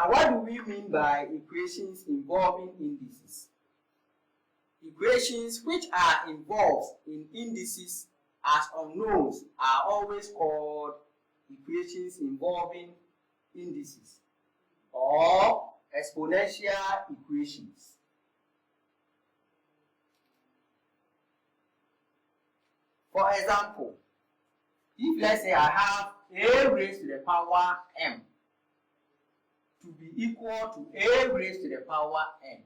Now, what do we mean by equations involving indices? Equations which are involved in indices as unknowns are always called equations involving indices or exponential equations. For example, if let's say I have a raised to the power m to be equal to a raised to the power n,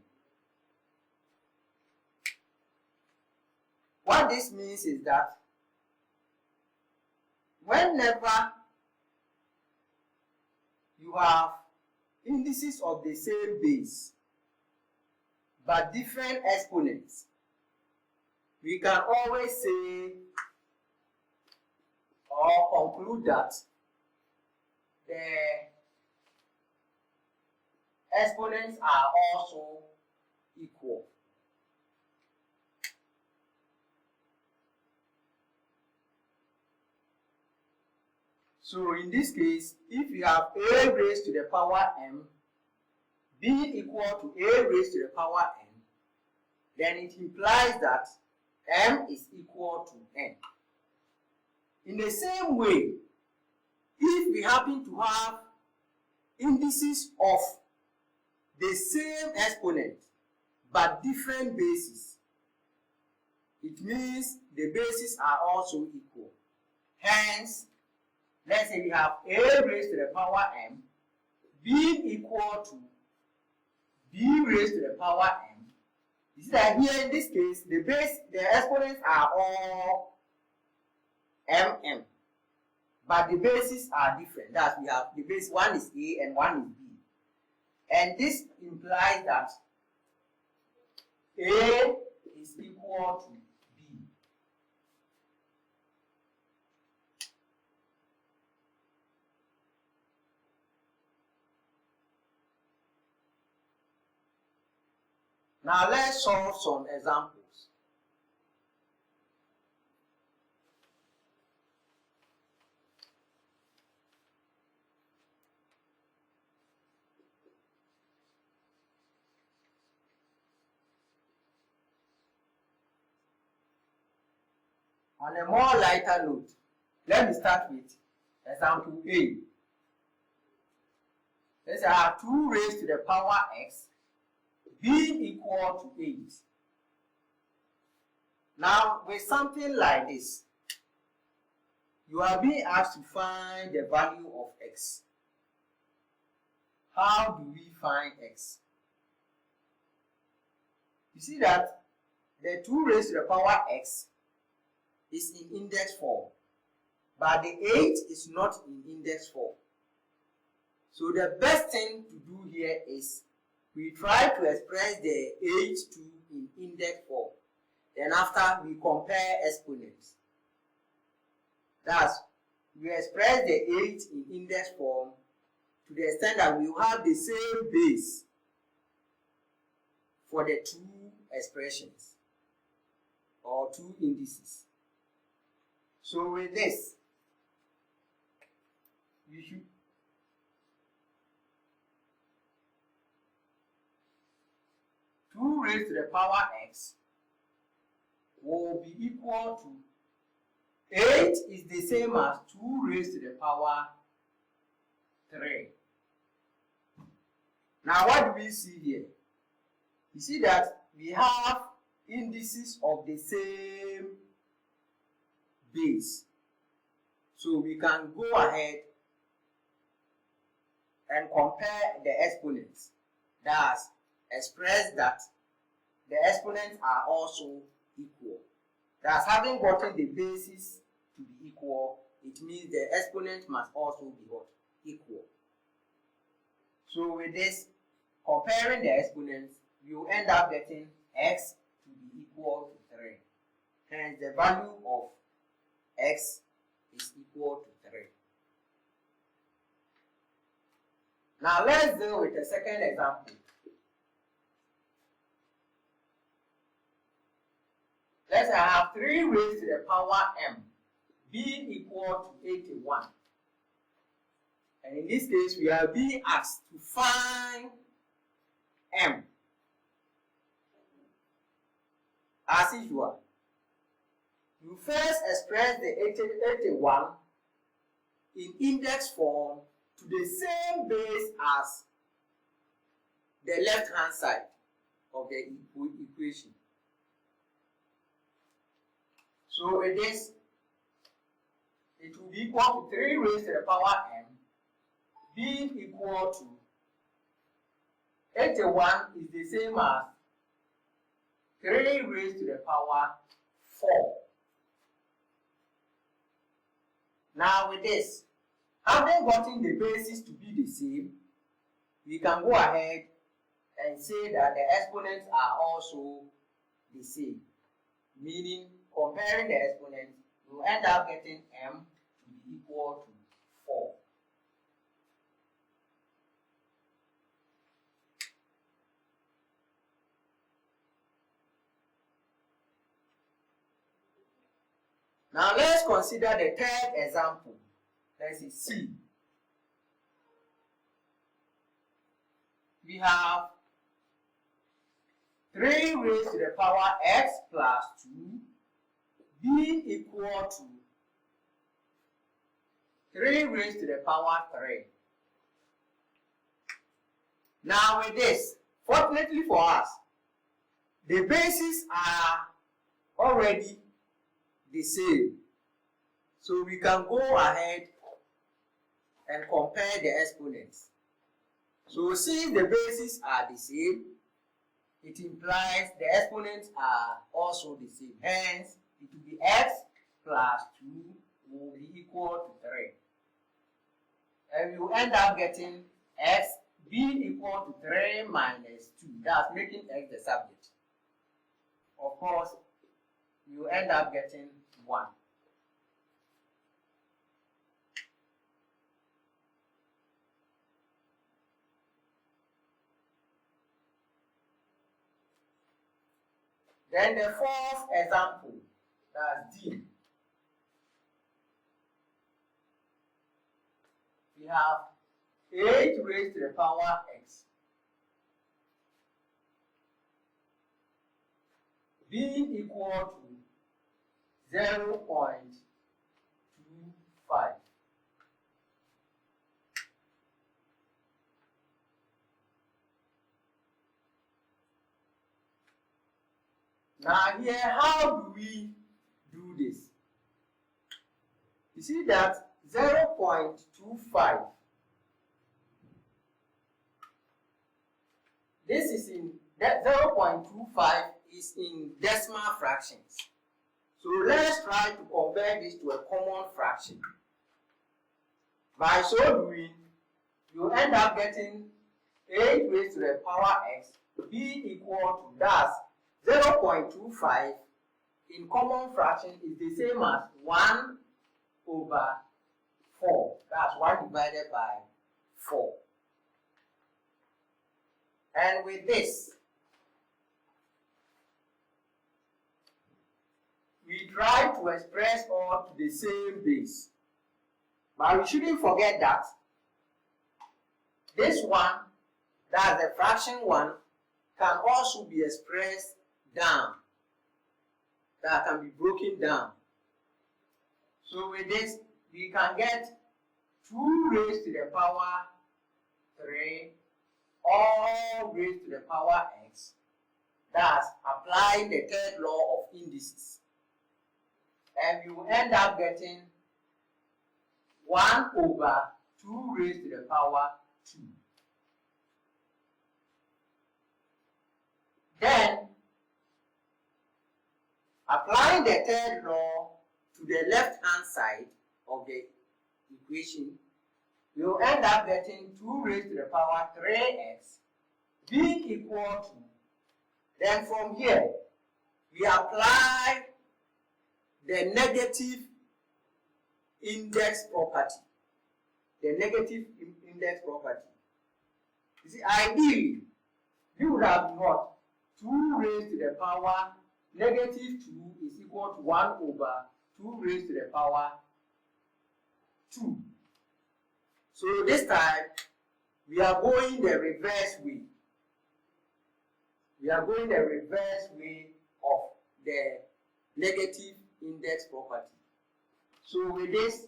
what this means is that whenever you have indices of the same base but different exponents, we can always say or conclude that the exponents are also equal. So in this case, if you have a raised to the power m being equal to a raised to the power n, then it implies that m is equal to n. In the same way, if we happen to have indices of the same exponent but different bases, it means the bases are also equal. Hence, let's say we have a raised to the power m being equal to b raised to the power m. You see that here in this case, the exponents are all mm, but the bases are different. That's we have the base, one is a and one is b, and this implies that a is equal to b. Now let's solve some examples. On a more lighter note, let me start with example A. Let's say I have 2 raised to the power x being equal to 8. Now, with something like this, you are being asked to find the value of x. How do we find x? You see that the 2 raised to the power x is in index form, but the 8 is not in index form. So the best thing to do here is we try to express the 8 in index form. Then after we compare exponents. Thus, we express the 8 in index form to the extent that we have the same base for the 2 expressions or 2 indices. So with this, we should two raised to the power x will be equal to 8 is the same as 2 raised to the power 3. Now what do we see here? You see that we have indices of the same base. So we can go ahead and compare the exponents. Thus, express that the exponents are also equal. Thus, having gotten the bases to be equal, it means the exponent must also be what? Equal. So with this, comparing the exponents, you end up getting x to be equal to 3. Hence, the value of x is equal to 3. Now let's deal with the second example. Let's say I have 3 raised to the power m being equal to 81. And in this case, we are being asked to find m. As usual, you first express the 81 in index form to the same base as the left hand side of the equation. So with this, it will be equal to 3 raised to the power m being equal to 81 is the same as 3 raised to the power 4. Now with this, having gotten the bases to be the same, we can go ahead and say that the exponents are also the same. Meaning, comparing the exponents, you end up getting m to be equal to 4. Now let's consider the third example. Let's see C. We have 3 raised to the power x plus 2 being equal to 3 raised to the power 3. Now with this, fortunately for us, the bases are already the same. So we can go ahead and compare the exponents. So since the bases are the same, it implies the exponents are also the same. Hence, it will be x plus 2 will be equal to 3. And you end up getting x being equal to 3 minus 2. That's making x the subject. Of course, you end up getting 1. Then the fourth example, that's D. We have 8 raised to the power x being equal to 0.25. Now here, how do we do this? You see that 0.25, this is in, that 0.25 is in decimal fractions. So let's try to convert this to a common fraction. By so doing, you end up getting 8 raised to the power x being equal to, that's 0.25 in common fraction is the same as 1 over 4. That's 1 divided by 4. And with this, we try to express all to the same base. But we shouldn't forget that this one, that's the fraction 1, can also be expressed down. That can be broken down. So with this, we can get 2 raised to the power 3 all raised to the power x. That's applying the third law of indices. And you end up getting 1 over 2 raised to the power 2. Then, applying the third law to the left-hand side of the equation, you end up getting 2 raised to the power 3x being equal to, then from here, we apply the negative index property. The negative index property. You see, ideally, you would have not 2 raised to the power negative 2 is equal to 1 over 2 raised to the power 2. So this time we are going the reverse way. We are going the reverse way of the negative index property. So with this,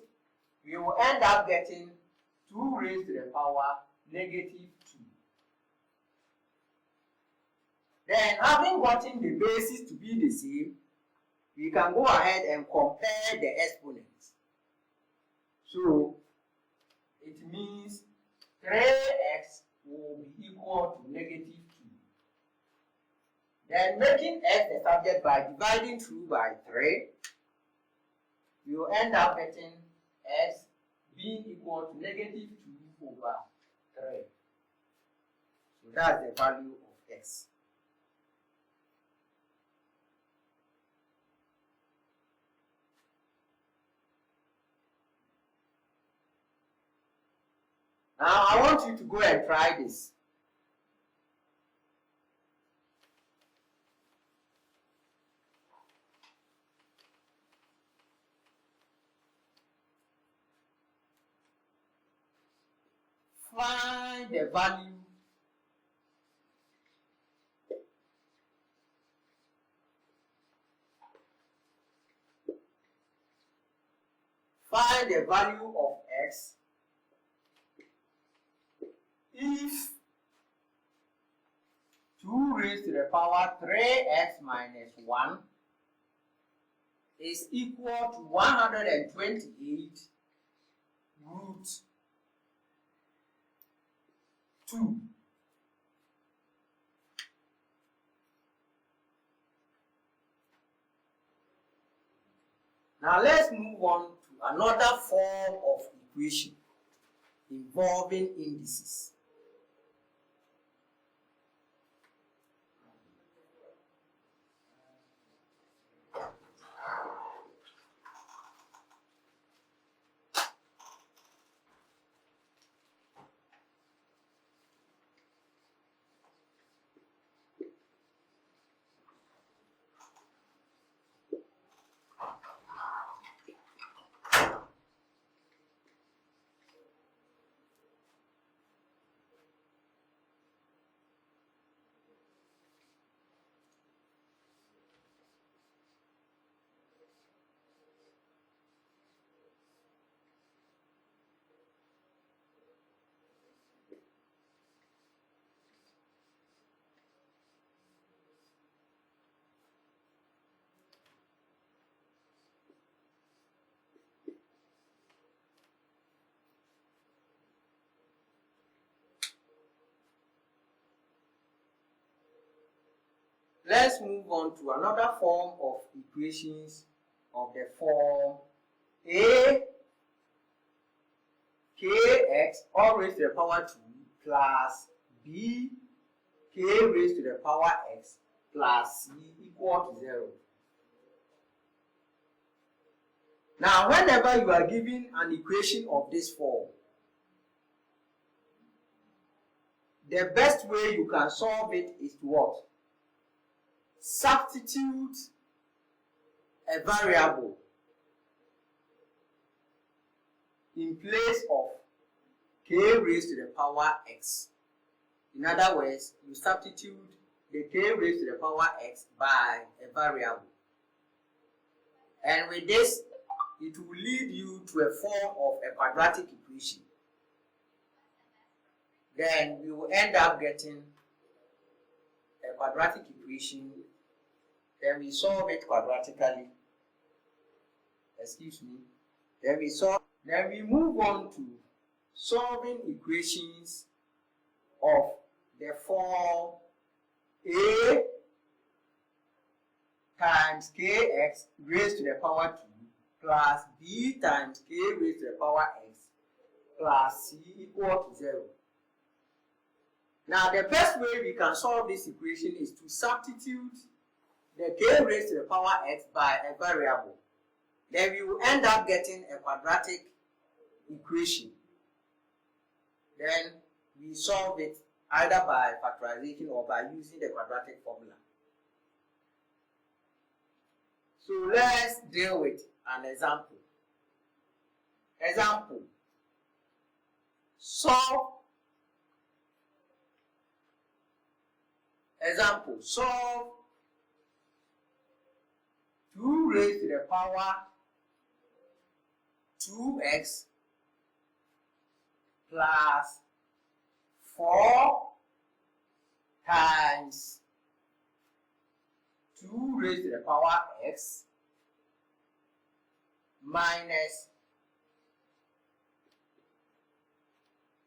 we will end up getting 2 raised to the power negative 2. Then, having gotten the basis to be the same, we can go ahead and compare the exponents. So it means 3x will be equal to negative 2. Then making x the subject by dividing through by 3, we will end up getting x being equal to negative 2 over 3. So that's the value of x. Now I want you to go and try this. Find the value of x if 2 raised to the power 3x minus 1 is equal to 128 root 2. Now let's move on to another form of equation involving indices. Let's move on to another form of equations of the form a kx all raised to the power 2 plus b k raised to the power x plus c equal to 0. Now, whenever you are given an equation of this form, the best way you can solve it is to what? Substitute a variable in place of k raised to the power x. In other words, you substitute the k raised to the power x by a variable. And with this, it will lead you to a form of a quadratic equation. Then we will end up getting a quadratic equation. Then we solve it quadratically. Excuse me. Then we move on to solving equations of the form a times kx raised to the power 2 plus b times k raised to the power x plus c equal to 0. Now, the best way we can solve this equation is to substitute the k raised to the power x by a variable. Then we will end up getting a quadratic equation. Then we solve it either by factorization or by using the quadratic formula. So let's deal with an example. Example: solve, example, solve 2 raised to the power 2x plus 4 times 2 raised to the power x minus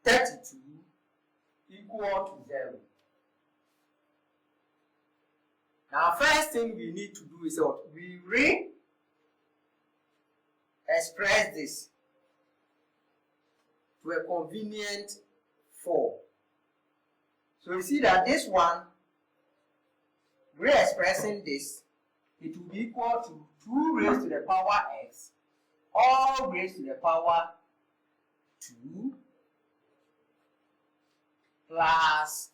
32 equal to 0. Now, first thing we need to do is what? We re-express this to a convenient form. So you see that this one, re-expressing this, it will be equal to 2 raised to the power x, all raised to the power 2 plus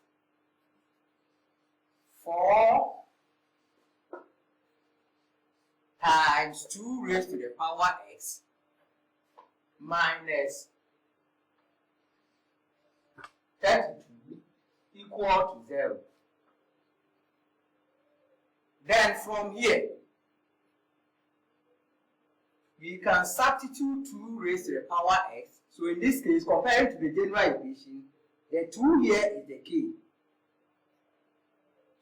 4 times 2 raised to the power x minus 32 equal to 0. Then from here, we can substitute 2 raised to the power x. So in this case, compared to the general equation, the 2 here is the key.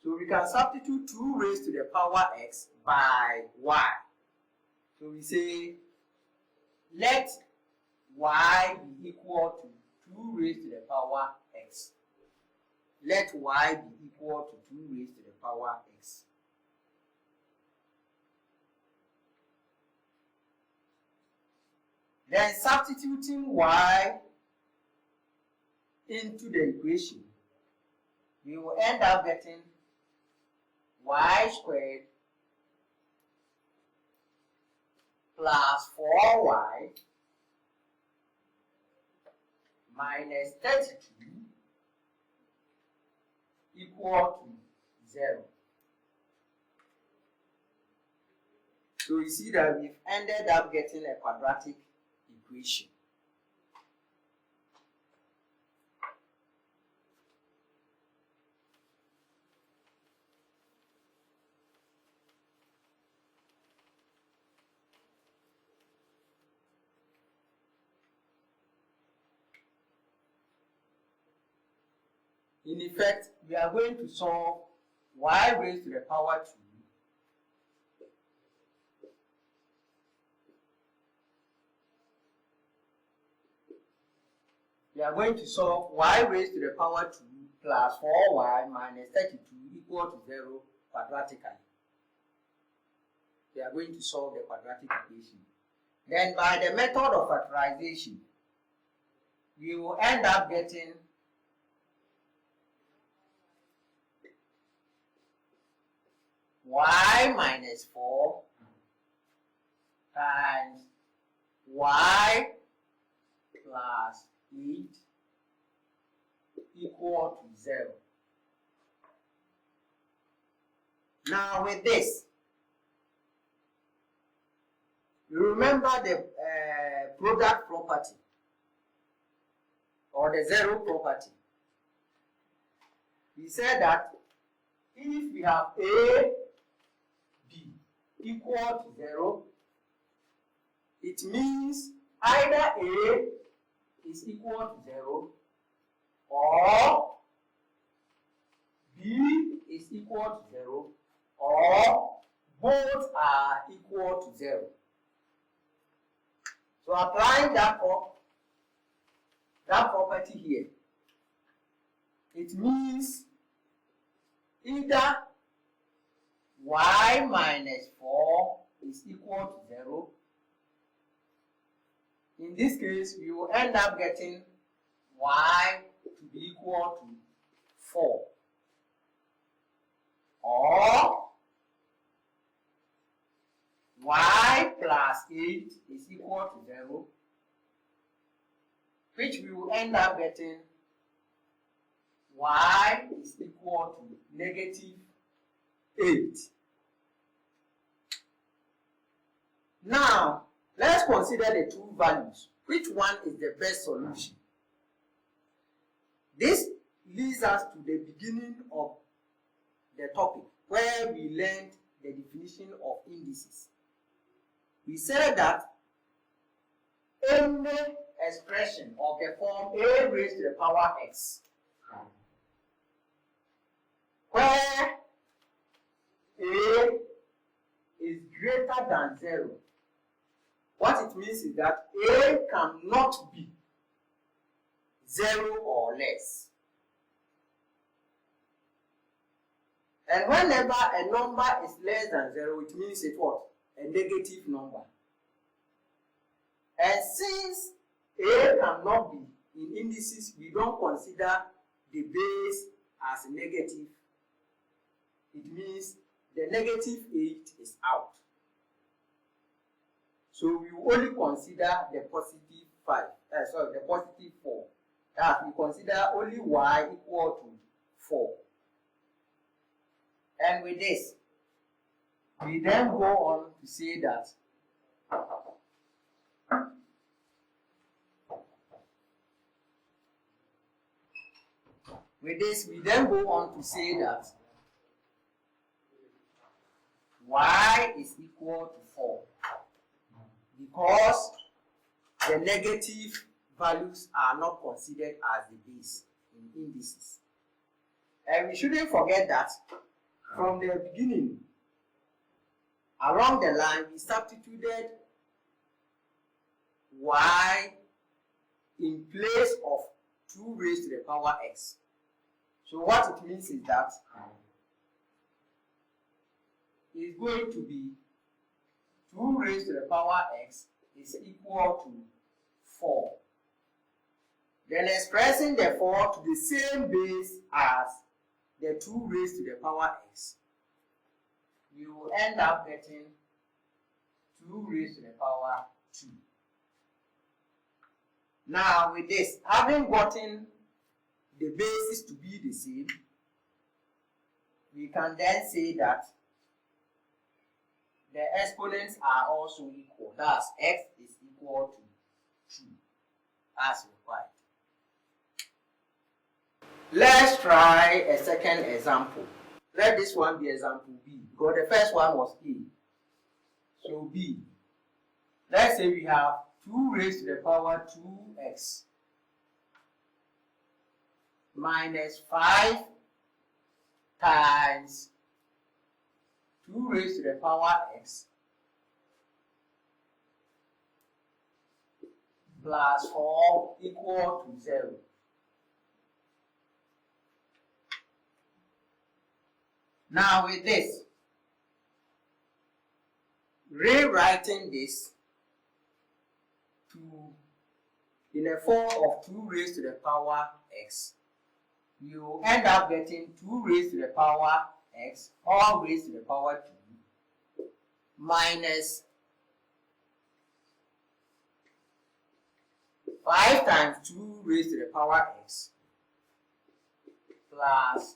So we can substitute 2 raised to the power x by y. So we say, let y be equal to 2 raised to the power x. Let y be equal to 2 raised to the power x. Then substituting y into the equation, we will end up getting y squared plus 4y minus 32 equal to 0. So you see that we've ended up getting a quadratic equation. In effect, we are going to solve y raised to the power 2 we are going to solve y raised to the power 2 plus 4y minus 32 equal to 0 quadratically. We are going to solve the quadratic equation. Then by the method of factorization, we will end up getting y minus 4 times y plus 8 equal to 0. Now with this, you remember the product property or the zero property. We said that if we have A, B equal to 0, it means either A is equal to 0 or B is equal to 0 or both are equal to 0. So applying that property here, it means either y minus 4 is equal to 0. In this case, we will end up getting y to be equal to 4. Or y plus 8 is equal to 0, which we will end up getting y is equal to negative 8. Now, let's consider the two values. Which one is the best solution? This leads us to the beginning of the topic, where we learned the definition of indices. We said that any expression of the form a raised to the power x, where a is greater than 0, what it means is that a cannot be 0 or less. And whenever a number is less than 0, it means it's what? A negative number. And since a cannot be in indices, we don't consider the base as negative. It means the negative 8 is out. So we will only consider the positive the positive 4. That we consider only y equal to 4. And with this, we then go on to say that y is equal to 4 because the negative values are not considered as the base in indices. And we shouldn't forget that from the beginning, along the line, we substituted y in place of 2 raised to the power x. So what it means is that it's going to be 2 raised to the power x is equal to 4. Then expressing the 4 to the same base as the 2 raised to the power x, you will end up getting 2 raised to the power 2. Now with this, having gotten the bases to be the same, we can then say that the exponents are also equal. Thus, x is equal to 2 as required. Let's try a second example. Let this one be example B, because the first one was A. So B. Let's say we have 2 raised to the power 2x minus 5 times 2 raised to the power x plus 4 equal to 0. Now with this, rewriting this in the form of 2 raised to the power x, you end up getting 2 raised to the power x all raised to the power 2 minus 5 times 2 raised to the power x plus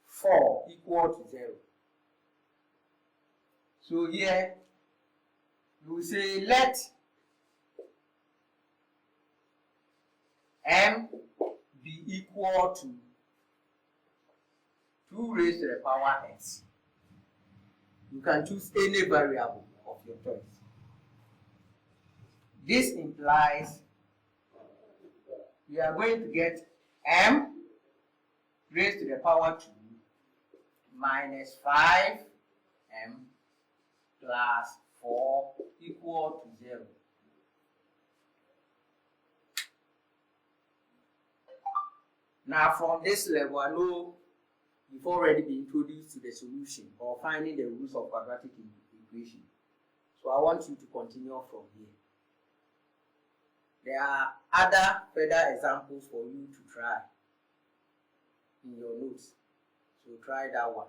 4 equal to 0. So here you say let m be equal to 2 raised to the power x. You can choose any variable of your choice. This implies we are going to get m raised to the power 2 minus 5m plus 4 equal to 0. Now from this level, I know you've already been introduced to the solution or finding the roots of quadratic equation. So I want you to continue from here. There are other further examples for you to try in your notes. So try that one.